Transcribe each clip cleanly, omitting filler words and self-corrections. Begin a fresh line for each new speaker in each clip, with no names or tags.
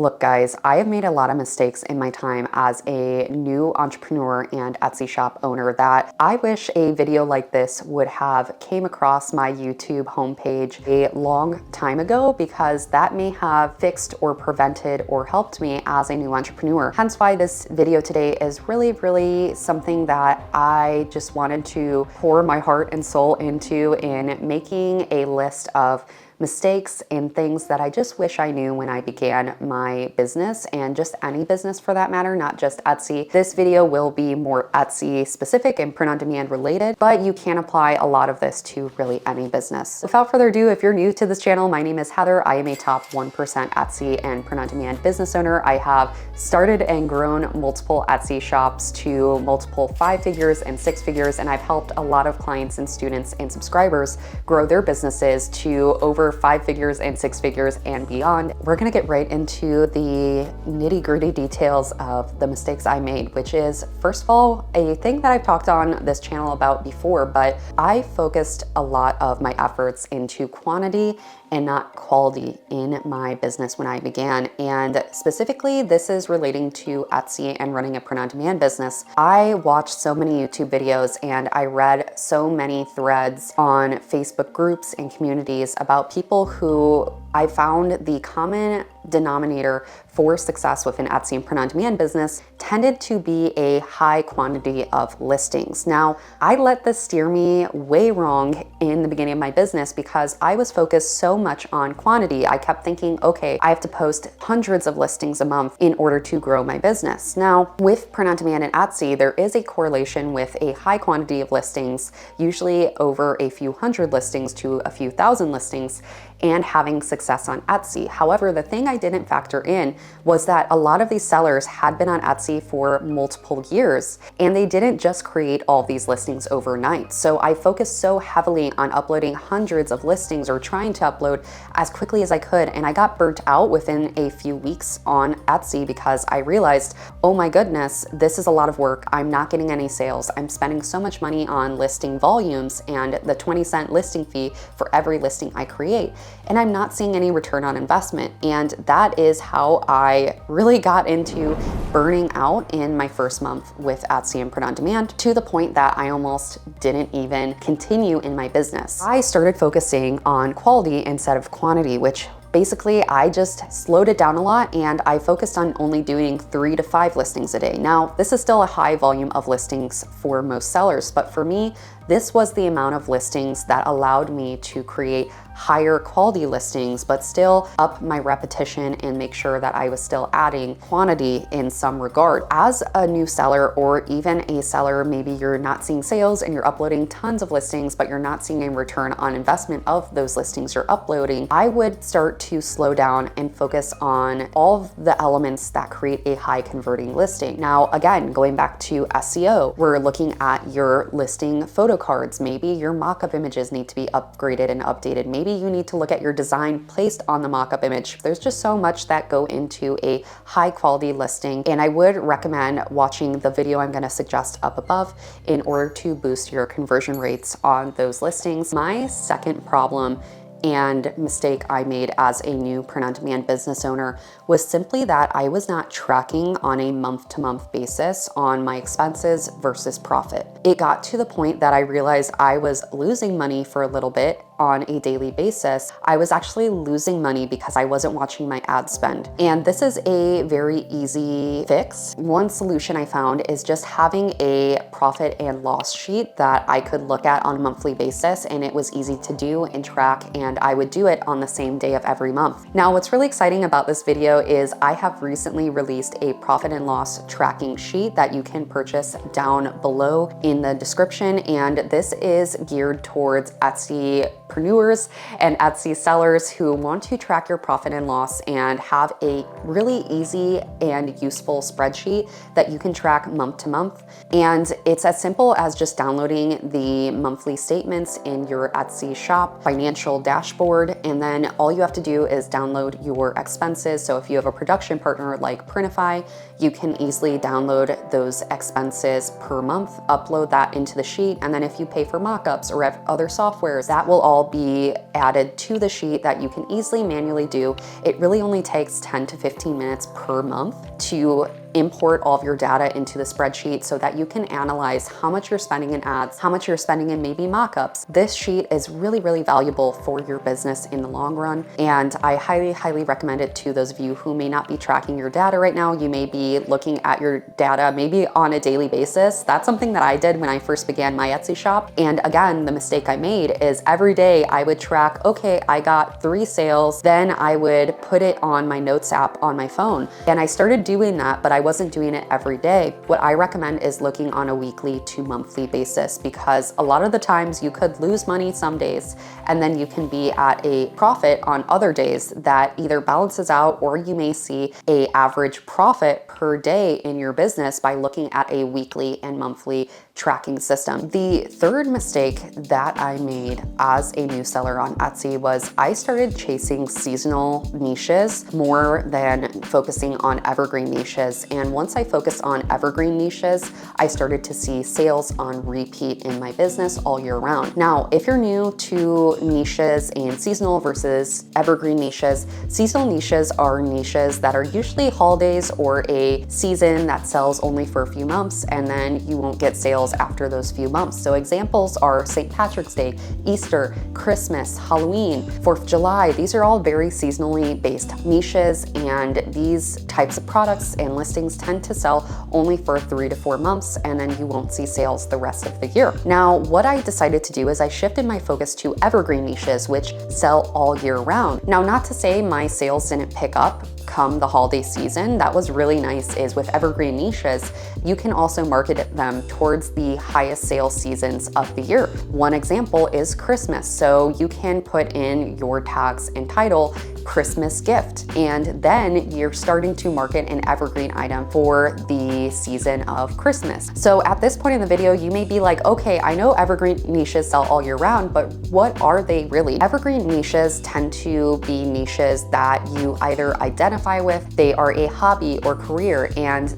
Look guys, I have made a lot of mistakes in my time as a new entrepreneur and Etsy shop owner that I wish a video like this would have came across my YouTube homepage a long time ago, because that may have fixed or prevented or helped me as a new entrepreneur. Hence why this video today is really something that I just wanted to pour my heart and soul into, in making a list of mistakes and things that I just wish I knew when I began my business, and just any business for that matter, not just Etsy. This video will be more Etsy specific and print on demand related, but you can apply a lot of this to really any business. Without further ado, if you're new to this channel, my name is Heather. I am a top 1% Etsy and print on demand business owner. I have started and grown multiple Etsy shops to multiple 5 figures and 6 figures, and I've helped a lot of clients and students and subscribers grow their businesses to over 5 figures and 6 figures and beyond. We're gonna get right into the nitty-gritty details of the mistakes I made, which is, first of all, a thing that I've talked on this channel about before, but I focused a lot of my efforts into quantity and not quality in my business when I began. And specifically, this is relating to Etsy and running a print-on-demand business. I watched so many YouTube videos and I read so many threads on Facebook groups and communities about people who I found the common denominator for success within Etsy and print-on-demand business tended to be a high quantity of listings. Now, I let this steer me way wrong in the beginning of my business because I was focused so much on quantity. I kept thinking, okay, I have to post hundreds of listings a month in order to grow my business. Now, with print-on-demand and Etsy, there is a correlation with a high quantity of listings, usually over a few hundred listings to a few thousand listings, and having success on Etsy. However, the thing I didn't factor in was that a lot of these sellers had been on Etsy for multiple years, and they didn't just create all these listings overnight. So I focused so heavily on uploading hundreds of listings, or trying to upload as quickly as I could, and I got burnt out within a few weeks on Etsy because I realized, oh my goodness, this is a lot of work. I'm not getting any sales. I'm spending so much money on listing volumes and the 20-cent listing fee for every listing I create, and I'm not seeing any return on investment. And that is how I really got into burning out in my first month with Etsy and print on demand, to the point that I almost didn't even continue in my business. I started focusing on quality instead of quantity, which basically, I just slowed it down a lot, and I focused on only doing 3 to 5 listings a day. Now, this is still a high volume of listings for most sellers, but for me, this was the amount of listings that allowed me to create higher quality listings, but still up my repetition and make sure that I was still adding quantity in some regard. As a new seller, or even a seller, maybe you're not seeing sales and you're uploading tons of listings, but you're not seeing a return on investment of those listings you're uploading, I would start to slow down and focus on all of the elements that create a high converting listing. Now, again, going back to SEO, we're looking at your listing photo cards. Maybe your mock-up images need to be upgraded and updated. Maybe you need to look at your design placed on the mock-up image. There's just so much that go into a high quality listing, and I would recommend watching the video I'm going to suggest up above in order to boost your conversion rates on those listings. My second problem and mistake I made as a new print-on-demand business owner was simply that I was not tracking on a month-to-month basis on my expenses versus profit. It got to the point that I realized I was losing money for a little bit on a daily basis. I was actually losing money because I wasn't watching my ad spend. And this is a very easy fix. One solution I found is just having a profit and loss sheet that I could look at on a monthly basis, and it was easy to do and track, and I would do it on the same day of every month. Now, what's really exciting about this video is I have recently released a profit and loss tracking sheet that you can purchase down below in the description, and this is geared towards Etsy-preneurs and Etsy sellers who want to track your profit and loss and have a really easy and useful spreadsheet that you can track month to month. And it's as simple as just downloading the monthly statements in your Etsy shop financial dashboard, and then all you have to do is download your expenses. So if you have a production partner like Printify, you can easily download those expenses per month, upload that into the sheet, and then if you pay for mockups or other softwares, that will all all be added to the sheet that you can easily manually do. It really only takes 10 to 15 minutes per month to import all of your data into the spreadsheet so that you can analyze how much you're spending in ads, how much you're spending in maybe mockups. This sheet is really, really valuable for your business in the long run. And I highly, highly recommend it to those of you who may not be tracking your data right now. You may be looking at your data maybe on a daily basis. That's something that I did when I first began my Etsy shop. And again, the mistake I made is every day I would track, okay, I got 3 sales. Then I would put it on my notes app on my phone. And I started doing that, but I wasn't doing it every day. What I recommend is looking on a weekly to monthly basis, because a lot of the times you could lose money some days and then you can be at a profit on other days that either balances out, or you may see a average profit per day in your business by looking at a weekly and monthly tracking system. The third mistake that I made as a new seller on Etsy was I started chasing seasonal niches more than focusing on evergreen niches. And once I focused on evergreen niches, I started to see sales on repeat in my business all year round. Now, if you're new to niches and seasonal versus evergreen niches, seasonal niches are niches that are usually holidays or a season that sells only for a few months, and then you won't get sales after those few months. So examples are St. Patrick's Day, Easter, Christmas, Halloween, 4th of July. These are all very seasonally based niches, and these types of products and listings tend to sell only for 3 to 4 months, and then you won't see sales the rest of the year. Now, what I decided to do is I shifted my focus to evergreen niches, which sell all year round. Now, not to say my sales didn't pick up come the holiday season. That was really nice, is with evergreen niches, you can also market them towards the highest sales seasons of the year. One example is Christmas. So you can put in your tags and title Christmas gift, and then you're starting to market an evergreen item for the season of Christmas. So at this point in the video, you may be like, okay, I know evergreen niches sell all year round, but what are they really? Evergreen niches tend to be niches that you either identify with, they are a hobby or career,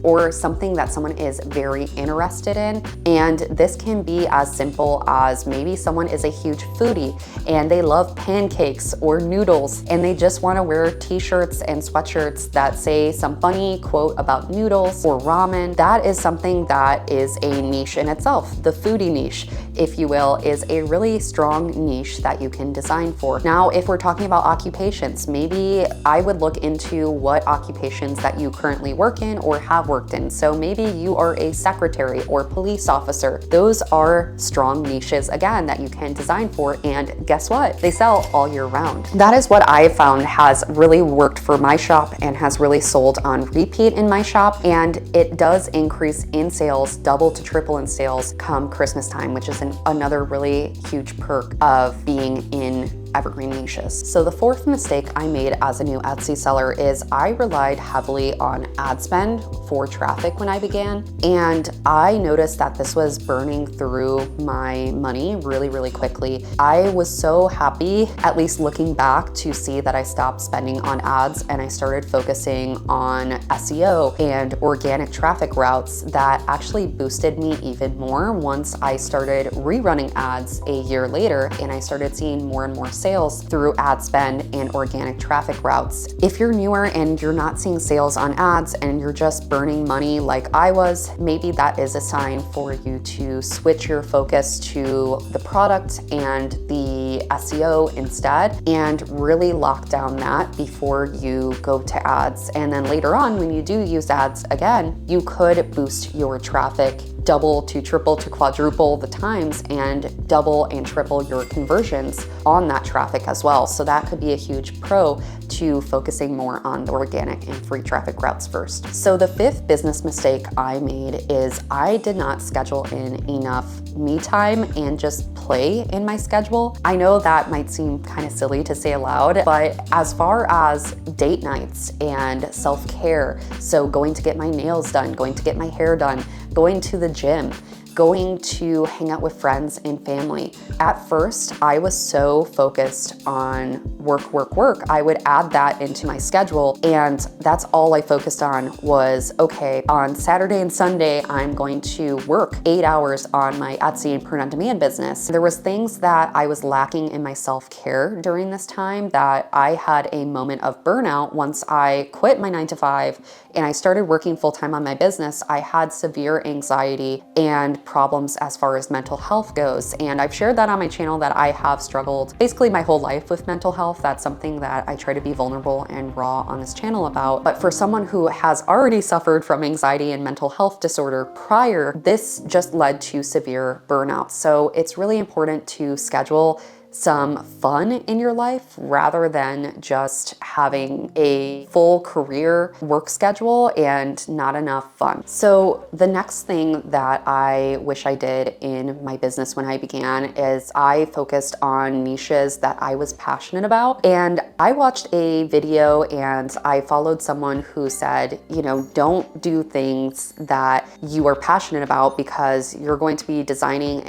or something that someone is very interested in. And this can be as simple as maybe someone is a huge foodie and they love pancakes or noodles, and they just want to wear t-shirts and sweatshirts that say some funny quote about noodles or ramen. That is something that is a niche in itself. The foodie niche, if you will, is a really strong niche that you can design for. Now, if we're talking about occupations, maybe I would look into what occupations that you currently work in or have worked in. So maybe you are a secretary or police officer. Those are strong niches, again, that you can design for, and guess what? They sell all year round. That is what I found has really worked for my shop and has really sold on repeat in my shop, and it does increase in sales, double to triple in sales come Christmas time, which is another really huge perk of being in evergreen niches. So the fourth mistake I made as a new Etsy seller is I relied heavily on ad spend for traffic when I began, and I noticed that this was burning through my money really, really quickly. I was so happy, at least looking back, to see that I stopped spending on ads and I started focusing on SEO and organic traffic routes that actually boosted me even more once I started rerunning ads a year later, and I started seeing more and more sales through ad spend and organic traffic routes. If you're newer and you're not seeing sales on ads and you're just burning money like I was, maybe that is a sign for you to switch your focus to the product and the SEO instead, and really lock down that before you go to ads. And then later on, when you do use ads again, you could boost your traffic double to triple to quadruple the times, and double and triple your conversions on that traffic as well. So that could be a huge pro to focusing more on the organic and free traffic routes first. So the fifth business mistake I made is I did not schedule in enough me time and just play in my schedule. I know that might seem kind of silly to say aloud, but as far as date nights and self-care, so going to get my nails done, going to get my hair done, going to the gym, going to hang out with friends and family. At first, I was so focused on work, work, work. I would add that into my schedule, and that's all I focused on was, okay, on Saturday and Sunday, I'm going to work 8 hours on my Etsy and print-on-demand business. There was things that I was lacking in my self-care during this time that I had a moment of burnout once I quit my 9-to-5 and I started working full-time on my business. I had severe anxiety and problems as far as mental health goes. And I've shared that on my channel that I have struggled basically my whole life with mental health. That's something that I try to be vulnerable and raw on this channel about. But for someone who has already suffered from anxiety and mental health disorder prior, this just led to severe burnout. So it's really important to schedule some fun in your life rather than just having a full career work schedule and not enough fun. So the next thing that I wish I did in my business when I began is I focused on niches that I was passionate about. And I watched a video and I followed someone who said, you know, don't do things that you are passionate about because you're going to be designing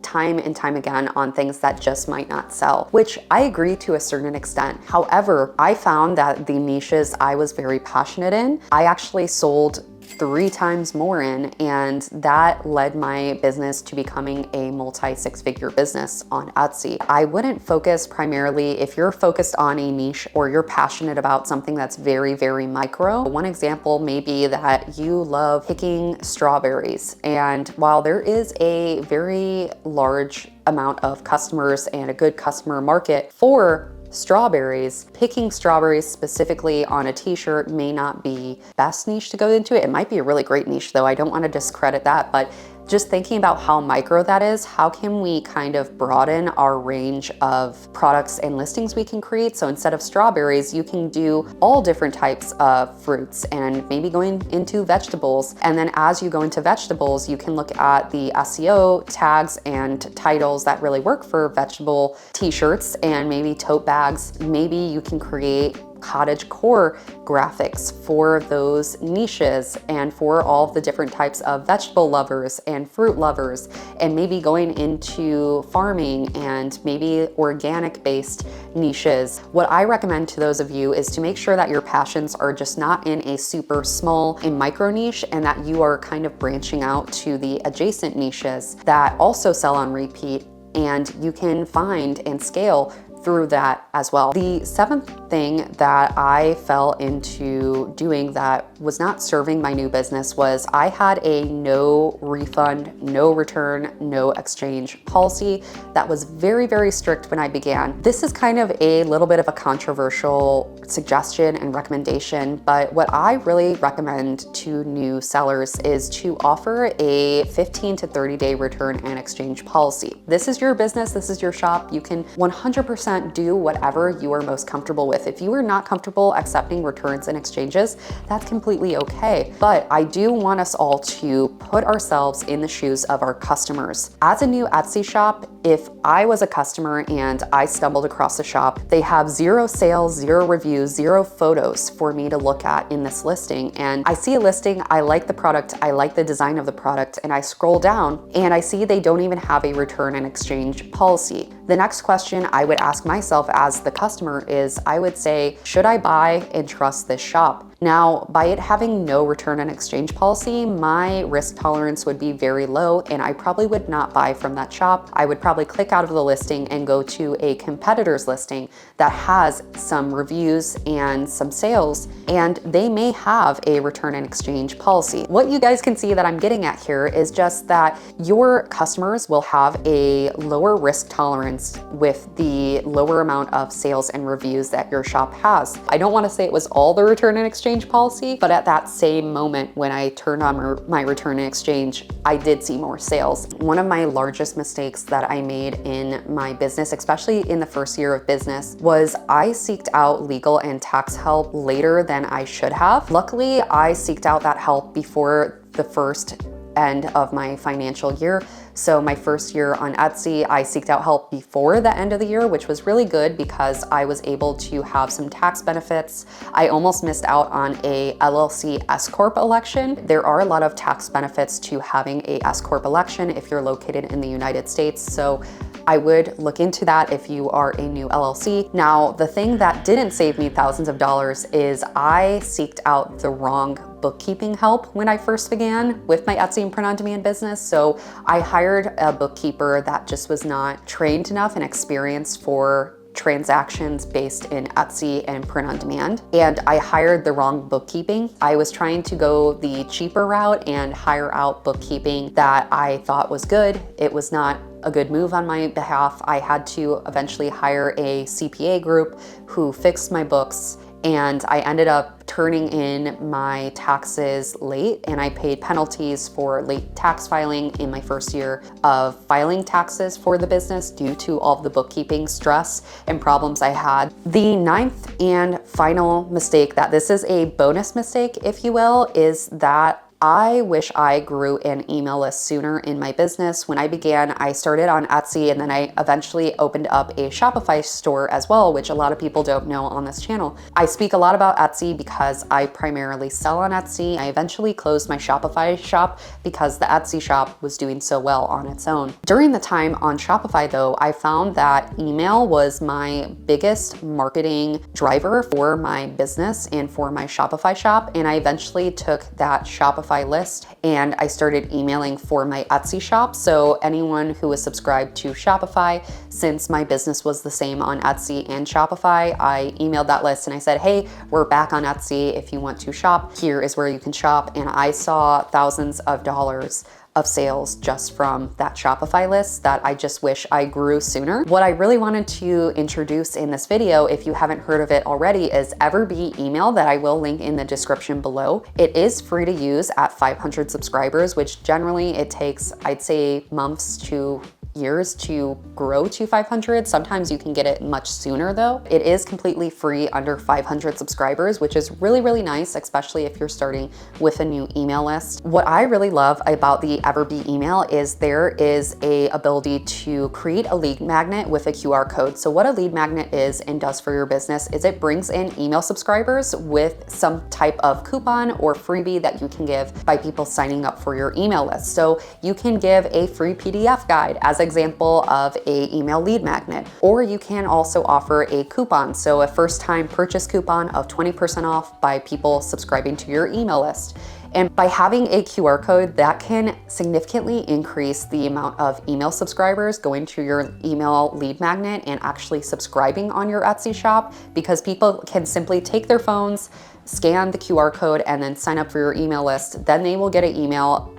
time and time again on things that just might not sell, which I agree to a certain extent. However, I found that the niches I was very passionate in, I actually sold 3 times more in, and that led my business to becoming a multi-6-figure business on Etsy. I wouldn't focus primarily, if you're focused on a niche or you're passionate about something that's very, very micro. One example may be that you love picking strawberries, and while there is a very large amount of customers and a good customer market for strawberries, picking strawberries specifically on a t-shirt may not be best niche to go into. It might be a really great niche though. I don't want to discredit that, but just thinking about how micro that is, how can we kind of broaden our range of products and listings we can create? So instead of strawberries, you can do all different types of fruits and maybe going into vegetables. And then as you go into vegetables, you can look at the SEO tags and titles that really work for vegetable t-shirts and maybe tote bags. Maybe you can create cottage core graphics for those niches and for all of the different types of vegetable lovers and fruit lovers, and maybe going into farming and maybe organic based niches. What I recommend to those of you is to make sure that your passions are just not in a super small and micro niche, and that you are kind of branching out to the adjacent niches that also sell on repeat, and you can find and scale through that as well. The 7th thing that I fell into doing that was not serving my new business was I had a no refund, no return, no exchange policy that was very, very strict when I began. This is kind of a little bit of a controversial suggestion and recommendation, but what I really recommend to new sellers is to offer a 15 to 30-day return and exchange policy. This is your business, this is your shop. You can 100% do whatever you are most comfortable with. If you are not comfortable accepting returns and exchanges, that's completely okay. But I do want us all to put ourselves in the shoes of our customers. As a new Etsy shop, if I was a customer and I stumbled across a shop, they have 0 sales, 0 reviews, 0 photos for me to look at in this listing. And I see a listing, I like the product, I like the design of the product, and I scroll down and I see they don't even have a return and exchange policy. The next question I would ask myself as the customer is, I would say, should I buy and trust this shop? Now, by it having no return and exchange policy, my risk tolerance would be very low and I probably would not buy from that shop. I would probably click out of the listing and go to a competitor's listing that has some reviews and some sales, and they may have a return and exchange policy. What you guys can see that I'm getting at here is just that your customers will have a lower risk tolerance with the lower amount of sales and reviews that your shop has. I don't want to say it was all the return and exchange policy, but at that same moment when I turned on my return and exchange, I did see more sales. One of my largest mistakes that I made in my business, especially in the first year of business, was I seeked out legal and tax help later than I should have. Luckily, I seeked out that help before the first end of my financial year. So my first year on Etsy, I seeked out help before the end of the year, which was really good because I was able to have some tax benefits. I almost missed out on a LLC S Corp election. There are a lot of tax benefits to having a S Corp election if you're located in the United States. So I would look into that if you are a new LLC. Now, the thing that didn't save me thousands of dollars is I seeked out the wrong bookkeeping help when I first began with my Etsy and print-on-demand business. So I hired a bookkeeper that just was not trained enough and experienced for transactions based in Etsy and print on demand. And I hired the wrong bookkeeping. I was trying to go the cheaper route and hire out bookkeeping that I thought was good. It was not a good move on my behalf. I had to eventually hire a CPA group who fixed my books, and I ended up turning in my taxes late, and I paid penalties for late tax filing in my first year of filing taxes for the business due to all of the bookkeeping stress and problems I had. The ninth and final mistake, that this is a bonus mistake, if you will, is that I wish I grew an email list sooner in my business. When I began, I started on Etsy, and then I eventually opened up a Shopify store as well, which a lot of people don't know on this channel. I speak a lot about Etsy because I primarily sell on Etsy. I eventually closed my Shopify shop because the Etsy shop was doing so well on its own. During the time on Shopify though, I found that email was my biggest marketing driver for my business and for my Shopify shop. And I eventually took that Shopify list and I started emailing for my Etsy shop. So anyone who was subscribed to Shopify, since my business was the same on Etsy and Shopify, I emailed that list and I said, hey, we're back on Etsy. If you want to shop, here is where you can shop. And I saw thousands of dollars of sales just from that Shopify list that I just wish I grew sooner. What I really wanted to introduce in this video, if you haven't heard of it already, is Evergreen email that I will link in the description below. It is free to use at 500 subscribers, which generally it takes, I'd say, months to years to grow to 500. Sometimes you can get it much sooner though. It is completely free under 500 subscribers, which is really, really nice, especially if you're starting with a new email list. What I really love about the Evergreen email is there is a ability to create a lead magnet with a QR code. So what a lead magnet is and does for your business is it brings in email subscribers with some type of coupon or freebie that you can give by people signing up for your email list. So you can give a free PDF guide as example of a email lead magnet, or you can also offer a coupon. So a first time purchase coupon of 20% off by people subscribing to your email list. And by having a QR code, that can significantly increase the amount of email subscribers going to your email lead magnet and actually subscribing on your Etsy shop, because people can simply take their phones, scan the QR code, and then sign up for your email list. Then they will get an email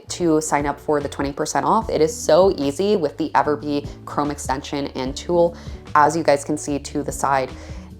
to sign up for the 20% off. It is so easy with the Evergreen Chrome extension and tool, as you guys can see to the side.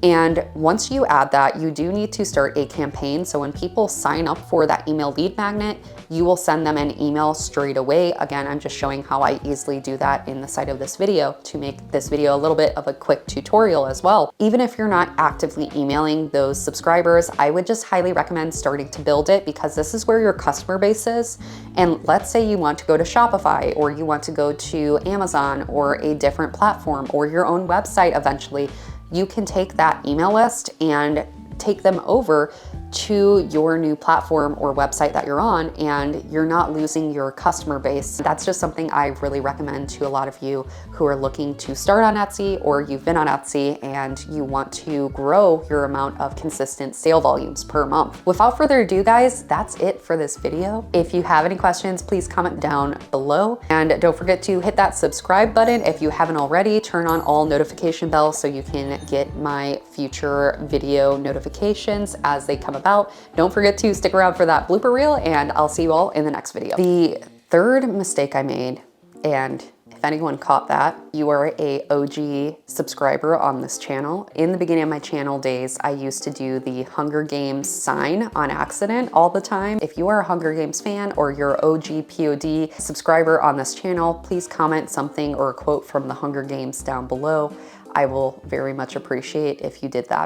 And once you add that, you do need to start a campaign. So when people sign up for that email lead magnet, you will send them an email straight away. Again, I'm just showing how I easily do that in the side of this video to make this video a little bit of a quick tutorial as well. Even if you're not actively emailing those subscribers, I would just highly recommend starting to build it, because this is where your customer base is. And let's say you want to go to Shopify, or you want to go to Amazon or a different platform or your own website eventually. You can take that email list and take them over to your new platform or website that you're on, and you're not losing your customer base. That's just something I really recommend to a lot of you who are looking to start on Etsy, or you've been on Etsy and you want to grow your amount of consistent sale volumes per month. Without further ado, guys, that's it for this video. If you have any questions, please comment down below, and don't forget to hit that subscribe button if you haven't already. Turn on all notification bells so you can get my future video notifications as they come about. Don't forget to stick around for that blooper reel, and I'll see you all in the next video. The third mistake I made, and if anyone caught that, you are a OG subscriber on this channel. In the beginning of my channel days, I used to do the Hunger Games sign on accident all the time. If you are a Hunger Games fan or you're OG POD subscriber on this channel, please comment something or a quote from the Hunger Games down below. I will very much appreciate if you did that.